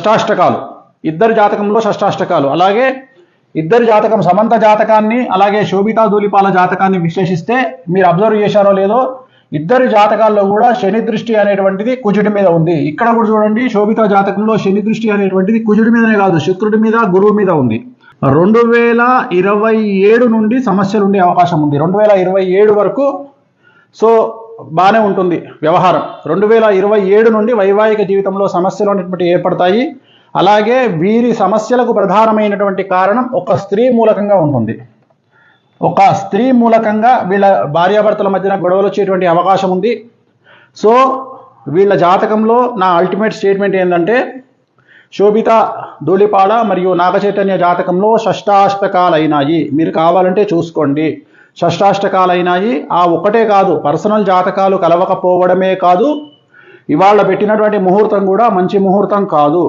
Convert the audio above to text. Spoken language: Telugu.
షష్టాష్టకాలు, ఇద్దరి జాతకంలో షష్టాష్టకాలు. అలాగే ఇద్దరి జాతకం సమంత జాతకాన్ని అలాగే శోభితా ధూళిపాల జాతకాన్ని విశ్లేషిస్తే మీరు అబ్జర్వ్ చేశారో లేదో, ఇద్దరి జాతకాల్లో కూడా శని దృష్టి అనేటువంటిది కుజుడి మీద ఉంది. ఇక్కడ కూడా చూడండి, శోభితా జాతకంలో శని దృష్టి అనేటువంటిది కుజుడి మీదనే కాదు, శుక్రుడి మీద, గురువు మీద ఉంది. 2027 నుండి సమస్యలు ఉండే అవకాశం ఉంది. 2027 వరకు సో బాగానే ఉంటుంది వ్యవహారం. 2027 నుండి వైవాహిక జీవితంలో సమస్యలు అనేటువంటి ఏర్పడతాయి. అలాగే వీరి సమస్యలకు ప్రధానమైనటువంటి కారణం ఒక స్త్రీ మూలకంగా ఉంటుంది. ఒక స్త్రీ మూలకంగా వీళ్ళ భార్యాభర్తల మధ్యన గొడవలు వచ్చేటువంటి అవకాశం ఉంది. సో వీళ్ళ జాతకంలో నా అల్టిమేట్ స్టేట్మెంట్ ఏంటంటే, శోభిత ధూళిపాల మరియు నాగచైతన్య జాతకంలో షష్టాష్టకాలైనాయి. మీరు కావాలంటే చూసుకోండి, షష్టాష్టకాలైనాయి. ఆ ఒక్కటే కాదు, పర్సనల్ జాతకాలు కలవకపోవడమే కాదు, ఇవాళ పెట్టినటువంటి ముహూర్తం కూడా మంచి ముహూర్తం కాదు.